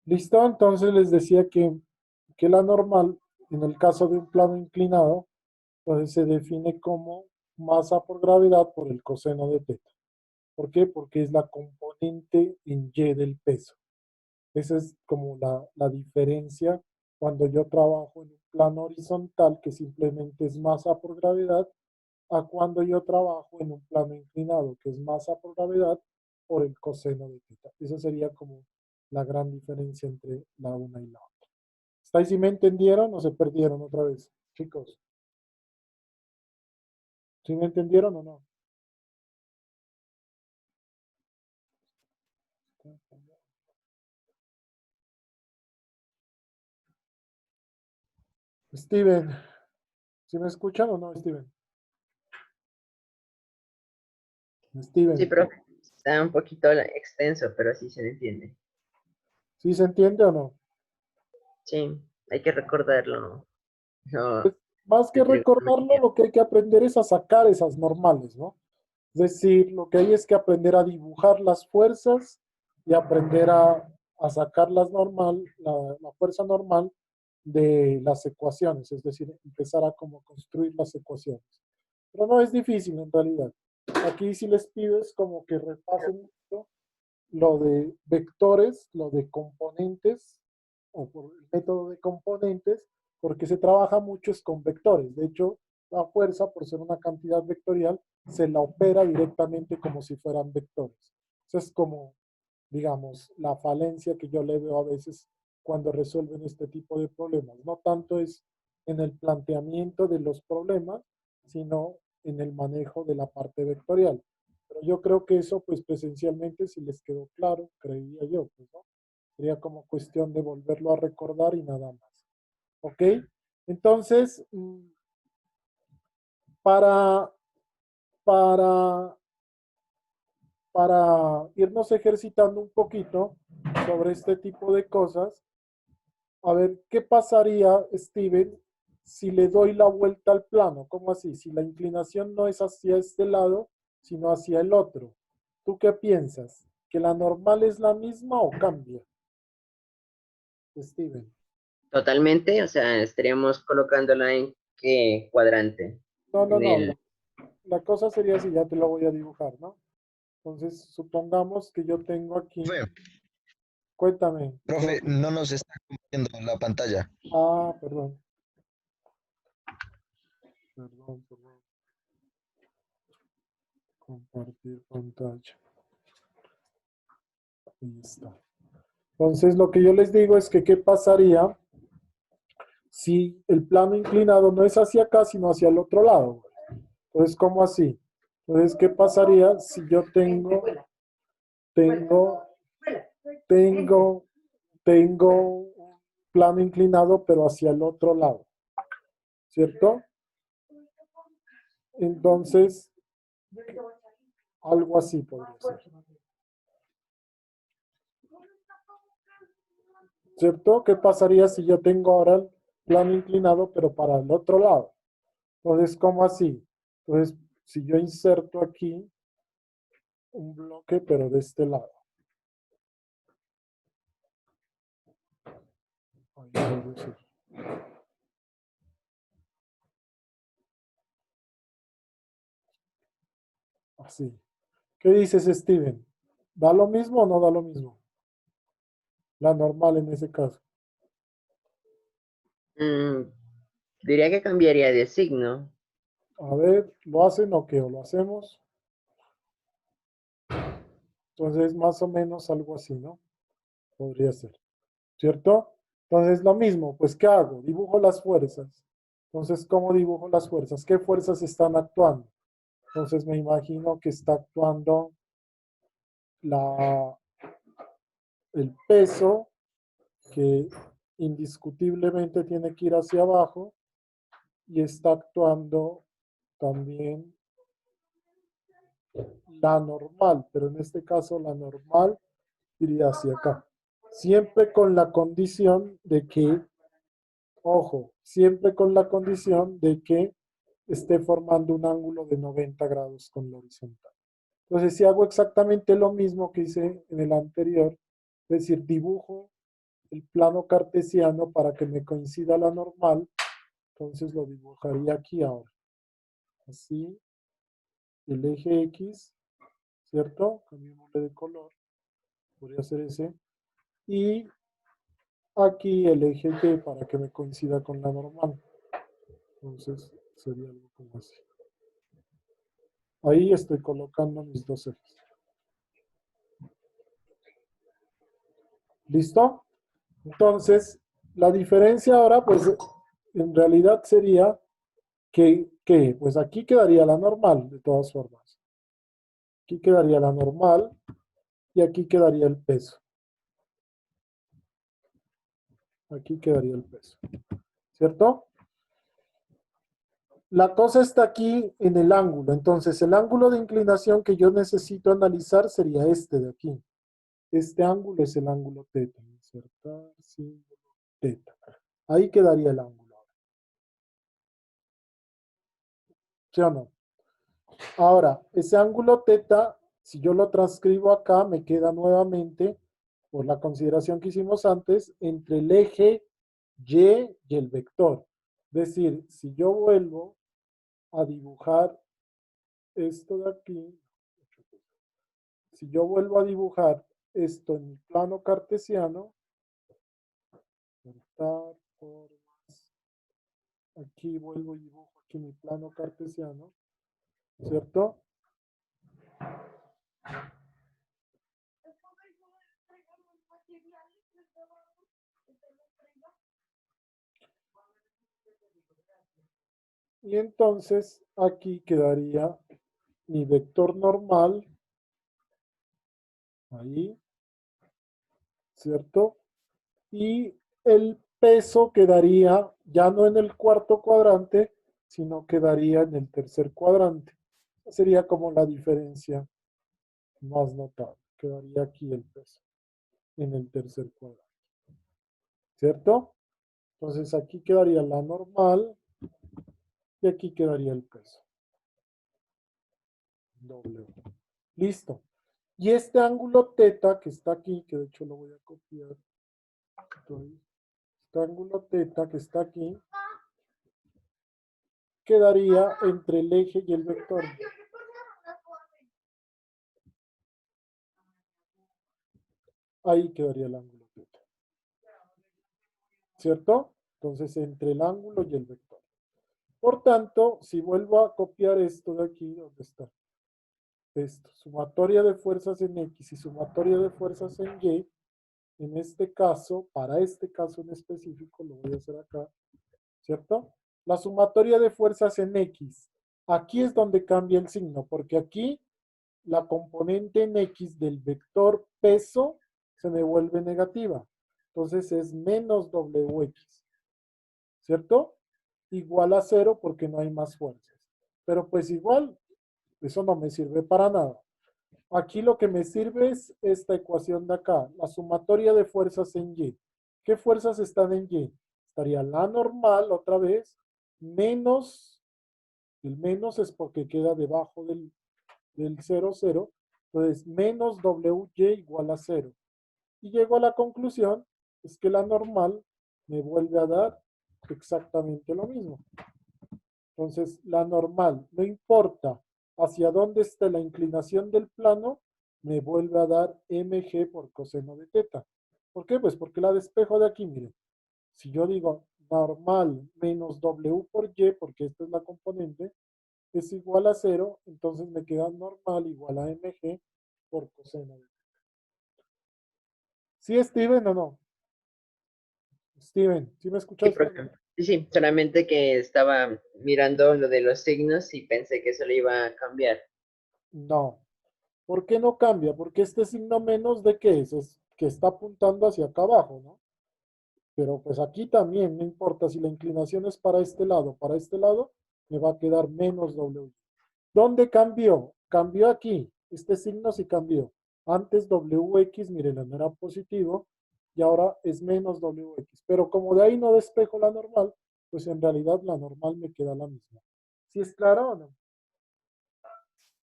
¿Listo? Entonces les decía que la normal, en el caso de un plano inclinado, entonces se define como masa por gravedad por el coseno de teta. ¿Por qué? Porque es la componente en Y del peso. Esa es como la diferencia cuando yo trabajo en un plano horizontal, que simplemente es masa por gravedad, a cuando yo trabajo en un plano inclinado, que es masa por gravedad por el coseno de teta. Esa sería como la gran diferencia entre la una y la otra. ¿Estáis si me entendieron o se perdieron otra vez, chicos? ¿Sí me entendieron o no? Steven, ¿sí me escuchan o no, Steven? Sí, Steven, profe, está un poquito extenso, pero sí se entiende. ¿sí se entiende o no? Sí, hay que recordarlo, ¿no? Pues No, más que de recordarlo, trigonometría. lo que hay que aprender es a sacar esas normales, ¿no? Es decir, lo que hay es que aprender a dibujar las fuerzas y aprender a sacar la fuerza normal de las ecuaciones, es decir, empezar a como construir las ecuaciones. Pero no es difícil en realidad. Aquí sí les pido es como que repasen mucho lo de vectores, lo de componentes, o por el método de componentes, porque se trabaja mucho es con vectores. De hecho, la fuerza, por ser una cantidad vectorial, se la opera directamente como si fueran vectores. Eso es como, digamos, la falencia que yo le veo a veces cuando resuelven este tipo de problemas. No tanto es en el planteamiento de los problemas, sino en el manejo de la parte vectorial. Pero yo creo que eso, pues presencialmente, si les quedó claro, creía yo, pues, ¿no? Sería como cuestión de volverlo a recordar y nada más. ¿Ok? Entonces, para, para, para irnos ejercitando un poquito sobre este tipo de cosas, a ver, ¿qué pasaría, Steven, si le doy la vuelta al plano? ¿Cómo así? Si la inclinación no es hacia este lado, sino hacia el otro. ¿Tú qué piensas? ¿Que la normal es la misma o cambia, Steven? Totalmente, o sea, estaríamos colocándola en qué cuadrante. No, no, En no. el, La cosa sería así, ya te lo voy a dibujar, ¿no? Entonces, supongamos que yo tengo aquí, Profe, cuéntame. profe, no nos está compartiendo la pantalla. Ah, perdón, perdón. Compartir pantalla. Ahí está. Entonces, lo que yo les digo es que qué pasaría si el plano inclinado no es hacia acá, sino hacia el otro lado. Entonces, ¿cómo así? Entonces, ¿qué pasaría si yo tengo, tengo, tengo un plano inclinado, pero hacia el otro lado? ¿Cierto? Entonces, algo así podría ser. ¿Cierto? ¿Qué pasaría si yo tengo ahora el plano inclinado, pero para el otro lado? Entonces, ¿cómo así? Entonces, si yo inserto aquí un bloque, pero de este lado. Ahí debe ser. Así. ¿Qué dices, Steven? ¿Da lo mismo o no da lo mismo? La normal en ese caso. mm, diría que cambiaría de signo. A ver, ¿lo hacen o qué? ¿O lo hacemos? Entonces, más o menos algo así, ¿no? Podría ser. ¿Cierto? Entonces, lo mismo, pues, ¿qué hago? Dibujo las fuerzas. Entonces, ¿cómo dibujo las fuerzas? ¿Qué fuerzas están actuando? Entonces, me imagino que está actuando la, el peso, que indiscutiblemente tiene que ir hacia abajo, y está actuando también la normal, pero en este caso la normal iría hacia acá. Siempre con la condición de que, ojo, siempre con la condición de que esté formando un ángulo de 90 grados con la horizontal. Entonces, si hago exactamente lo mismo que hice en el anterior, es decir, dibujo el plano cartesiano para que me coincida la normal. Entonces lo dibujaría aquí ahora. Así, el eje X, ¿cierto? Cambiémosle de color. Podría ser ese. Y aquí el eje Y para que me coincida con la normal. Entonces sería algo como así. Ahí estoy colocando mis dos ejes. ¿Listo? Entonces, la diferencia ahora, pues, en realidad sería que pues aquí quedaría la normal, de todas formas. Aquí quedaría la normal y aquí quedaría el peso. Aquí quedaría el peso. ¿Cierto? La cosa está aquí en el ángulo. Entonces, el ángulo de inclinación que yo necesito analizar sería este de aquí. Este ángulo es el ángulo teta. Insertar símbolo teta. Ahí quedaría el ángulo. ¿Sí o no? Ahora, ese ángulo teta, si yo lo transcribo acá, me queda nuevamente, por la consideración que hicimos antes, entre el eje Y y el vector. Es decir, si yo vuelvo a dibujar esto de aquí, si yo vuelvo a dibujar esto en mi plano cartesiano, cortar, formas, aquí vuelvo y dibujo aquí mi plano cartesiano, ¿cierto? Y entonces aquí quedaría mi vector normal, ahí, ¿cierto? Y el peso quedaría ya no en el cuarto cuadrante, sino quedaría en el tercer cuadrante. Sería como la diferencia más notable. Quedaría aquí el peso, en el tercer cuadrante. ¿Cierto? Entonces aquí quedaría la normal y aquí quedaría el peso. W. Listo. Y este ángulo teta que está aquí, que de hecho lo voy a copiar. Este ángulo teta que está aquí, quedaría entre el eje y el vector. Ahí quedaría el ángulo teta. ¿Cierto? Entonces, entre el ángulo y el vector. Por tanto, si vuelvo a copiar esto de aquí, ¿dónde está? Esto, sumatoria de fuerzas en X y sumatoria de fuerzas en Y, en este caso, para este caso en específico, lo voy a hacer acá, ¿cierto? La sumatoria de fuerzas en X. Aquí es donde cambia el signo, porque aquí la componente en X del vector peso se me vuelve negativa. Entonces es menos WX, ¿cierto? Igual a 0 porque no hay más fuerzas. Pero pues igual, eso no me sirve para nada. Aquí lo que me sirve es esta ecuación de acá, la sumatoria de fuerzas en Y. ¿Qué fuerzas están en Y? Estaría la normal otra vez, menos, el menos es porque queda debajo del 0, 0. Entonces, menos WY igual a 0. Y llego a la conclusión, es que la normal me vuelve a dar exactamente lo mismo. Entonces, la normal, no importa hacia dónde esté la inclinación del plano, me vuelve a dar mg por coseno de teta. ¿Por qué? Pues porque la despejo de aquí, miren. Si yo digo normal menos w por y, porque esta es la componente, es igual a 0, entonces me queda normal igual a mg por coseno de teta. ¿Sí, Steven, o no? Steven, ¿sí me Sí, escuchaste o no? profe. Sí, sí, solamente que estaba mirando lo de los signos y pensé que eso lo iba a cambiar. No. ¿Por qué no cambia? Porque este signo menos de qué es que está apuntando hacia acá abajo, ¿no? Pero pues aquí también, no importa si la inclinación es para este lado, me va a quedar menos W. ¿Dónde cambió? Cambió aquí. Este signo sí cambió. Antes WX, miren, no era positivo y ahora es menos WX. Pero como de ahí no despejo la normal, pues en realidad la normal me queda la misma. ¿Sí es claro o no?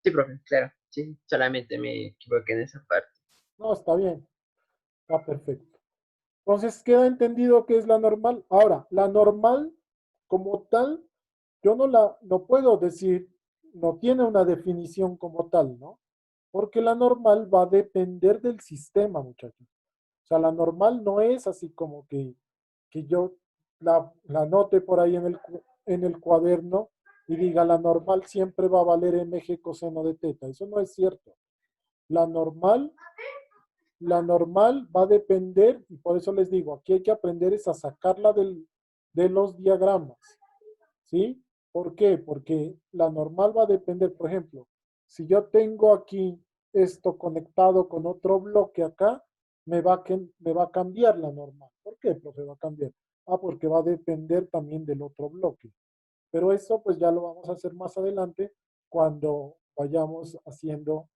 Sí, profe, claro. Sí, sí, solamente me equivoqué en esa parte. No, está bien. Está perfecto. Entonces queda entendido que es la normal. Ahora, la normal como tal, yo no puedo decir, no tiene una definición como tal, ¿no? Porque la normal va a depender del sistema, muchachos. O sea, la normal no es así como que yo la anote por ahí en el cuaderno y diga la normal siempre va a valer mg coseno de teta. Eso no es cierto. La normal, la normal va a depender, y por eso les digo, aquí hay que aprender es a sacarla de los diagramas. ¿Sí? ¿Por qué? Porque la normal va a depender, por ejemplo, si yo tengo aquí esto conectado con otro bloque acá, me va a cambiar la normal. ¿Por qué, profe, va a cambiar? Ah, porque va a depender también del otro bloque. Pero eso pues ya lo vamos a hacer más adelante cuando vayamos haciendo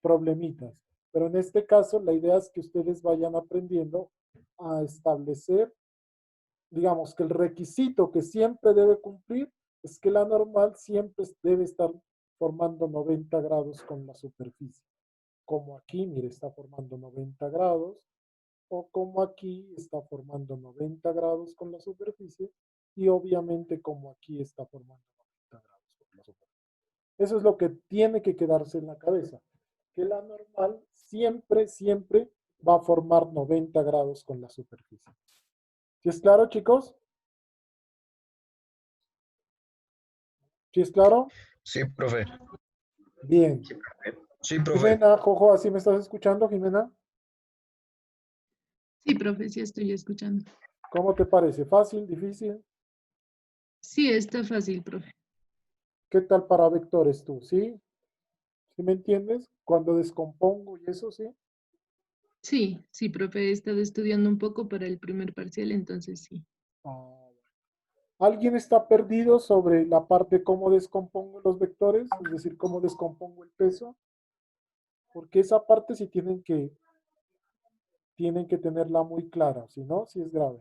problemitas. Pero en este caso, la idea es que ustedes vayan aprendiendo a establecer, digamos que el requisito que siempre debe cumplir es que la normal siempre debe estar formando 90 grados con la superficie. Como aquí, mire, está formando 90 grados, o como aquí está formando 90 grados con la superficie, y obviamente como aquí está formando 90 grados con la superficie. Eso es lo que tiene que quedarse en la cabeza, que la normal siempre, siempre va a formar 90 grados con la superficie. ¿Sí es claro, chicos? ¿Sí es claro? Sí, profe. Bien. Sí, profe. Sí, profe. Jimena, Jojo, ¿así me estás escuchando, Jimena? Sí, profe, sí estoy escuchando. ¿Cómo te parece? ¿Fácil? ¿Difícil? Sí, está fácil, profe. ¿Qué tal para vectores tú? ¿Sí? ¿Sí me entiendes? Cuando descompongo y eso, ¿sí? Sí, sí, profe, he estado estudiando un poco para el primer parcial, entonces sí. Ah, bueno. ¿Alguien está perdido sobre la parte cómo descompongo los vectores? Es decir, cómo descompongo el peso. Porque esa parte sí tienen que tenerla muy clara, si no, sí es grave.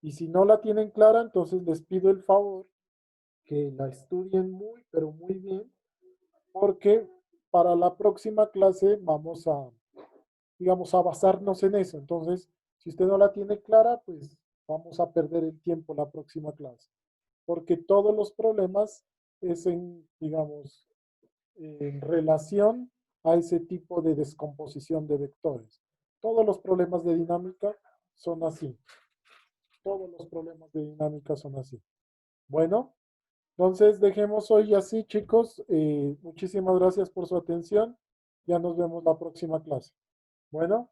Y si no la tienen clara, entonces les pido el favor que la estudien muy, pero muy bien, porque para la próxima clase vamos a, digamos, a basarnos en eso. Entonces, si usted no la tiene clara, pues vamos a perder el tiempo la próxima clase, porque todos los problemas es en, digamos, en relación a ese tipo de descomposición de vectores. Todos los problemas de dinámica son así. Todos los problemas de dinámica son así. Bueno, entonces dejemos hoy así, chicos. Muchísimas gracias por su atención. Ya nos vemos la próxima clase. Bueno,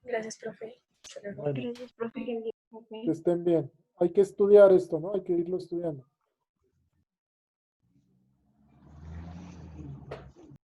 Gracias, profe. Hasta luego. bueno, Gracias, profe. que estén bien. Hay que estudiar esto, ¿no? Hay que irlo estudiando.